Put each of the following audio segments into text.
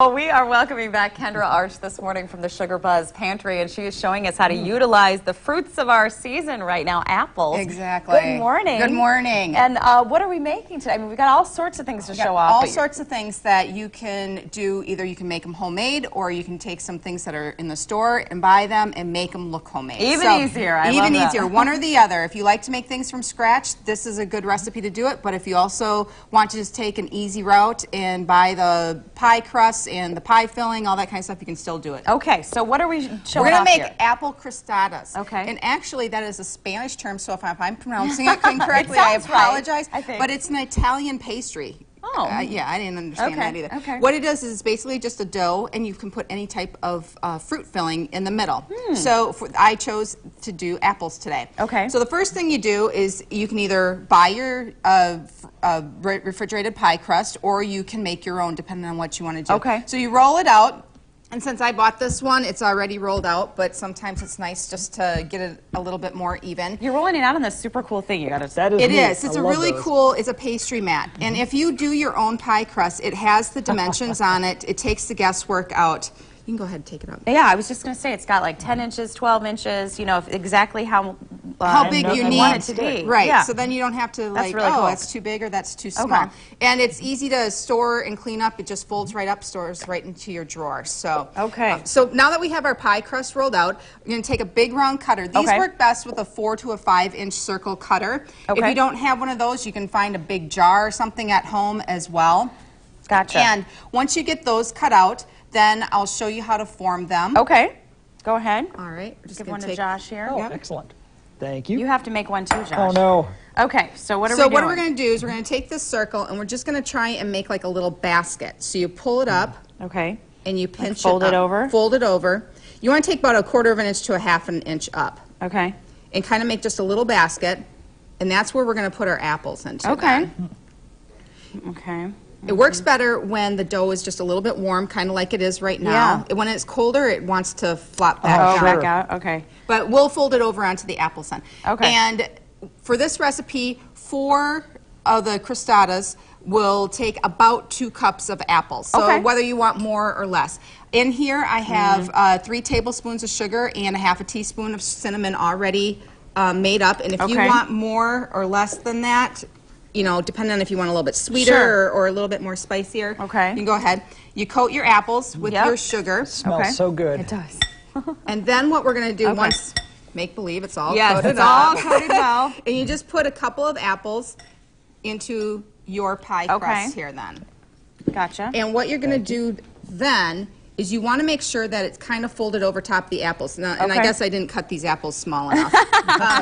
Well, we are welcoming back Kendra Arch this morning from the Sugar Buzz Pantry, and she is showing us how to utilize the fruits of our season right now, apples. Exactly. Good morning. Good morning. And what are we making today? I mean, we've got all sorts of things to show off. All sorts of things that you can do. Either you can make them homemade, or you can take some things that are in the store and buy them and make them look homemade. Even easier. I love that. Even easier. One or the other. If you like to make things from scratch, this is a good recipe to do it. But if you also want to just take an easy route and buy the pie crust and the pie filling, all that kind of stuff, you can still do it. Okay, so what are we showing off? We're going to make here? Apple Crostatas. Okay. And actually, that is a Spanish term, so if I'm pronouncing it incorrectly, I apologize. Right, I think. But it's an Italian pastry. Oh. Yeah, I didn't understand that either. Okay. What it is basically just a dough, and you can put any type of fruit filling in the middle. So I chose to do apples today. Okay. So the first thing you do is you can either buy your refrigerated pie crust, or you can make your own depending on what you want to do. Okay. So you roll it out. And since I bought this one, it's already rolled out, but sometimes it's nice just to get it a little bit more even. You're rolling it out on this super cool thing. You got to. It is. It's a really cool. It's a pastry mat, and if you do your own pie crust, it has the dimensions on it. It takes the guesswork out. You can go ahead and take it out. Yeah, I was just going to say it's got like 10 inches, 12 inches. You know, exactly how big you need want it to be. Right. Yeah. So then you don't have to like, really cool. that's too big or that's too small. Okay. And it's easy to store and clean up. It just folds right up, stores right into your drawer. So so now that we have our pie crust rolled out, we're going to take a big round cutter. These work best with a 4 to a 5 inch circle cutter. If you don't have one of those, you can find a big jar or something at home as well. Gotcha. And once you get those cut out, then I'll show you how to form them. Okay. Go ahead. All right. We're just Give gonna one to Josh here. Oh, excellent. Thank you. You have to make one too, Josh. Oh, no. Okay, so what are we doing? So what we're going to do is we're going to take this circle, and we're just going to try and make like a little basket. So you pull it up. Okay. And you pinch it fold up. it over. Fold it over. You want to take about a 1/4 of an inch to a 1/2 an inch up. Okay. And kind of make just a little basket, and that's where we're going to put our apples into. Okay. Then. Okay. It works better when the dough is just a little bit warm, kind of like it is right now. Yeah. When it's colder, it wants to flop back Oh, down. back out. Okay. But we'll fold it over onto the apple sun. Okay. And for this recipe, 4 of the crostatas will take about 2 cups of apples. So whether you want more or less. In here, I have 3 tablespoons of sugar and a 1/2 teaspoon of cinnamon already made up. And if you want more or less than that, you know, depending on if you want a little bit sweeter or a little bit more spicier, you can go ahead. You coat your apples with your sugar. It smells so good. It does. And then what we're going to do once, make believe it's all yes, coated it's up. all coated well. And you just put a couple of apples into your pie crust here then. Gotcha. And what you're going to do then is you want to make sure that it's kind of folded over top the apples. Now, and I guess I didn't cut these apples small enough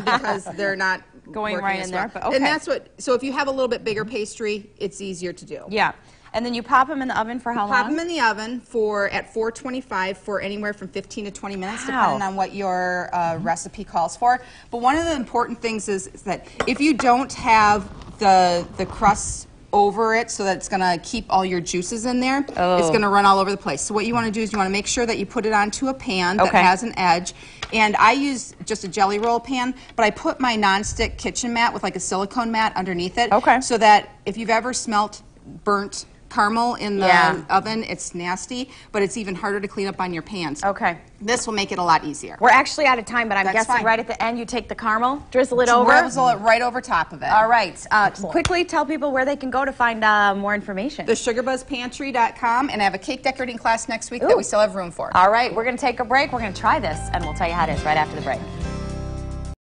because they're not going right in there. But And that's what, so if you have a little bit bigger pastry, it's easier to do. Yeah. And then you pop them in the oven for how long? Pop them in the oven at 425 for anywhere from 15 to 20 minutes, depending on what your recipe calls for. But one of the important things is that if you don't have the crust over it so that it's going to keep all your juices in there, it's going to run all over the place. So what you want to do is you want to make sure that you put it onto a pan that has an edge. And I use just a jelly roll pan, but I put my nonstick kitchen mat with like a silicone mat underneath it so that if you've ever smelt burnt caramel in the oven, it's nasty, but it's even harder to clean up on your pans. This will make it a lot easier. We're actually out of time, but I'm guessing right at the end you take the caramel, drizzle it over. Drizzle it right over top of it. All right. Quickly tell people where they can go to find more information. TheSugarBuzzPantry.com, and I have a cake decorating class next week that we still have room for. All right. We're going to take a break. We're going to try this, and we'll tell you how it is right after the break.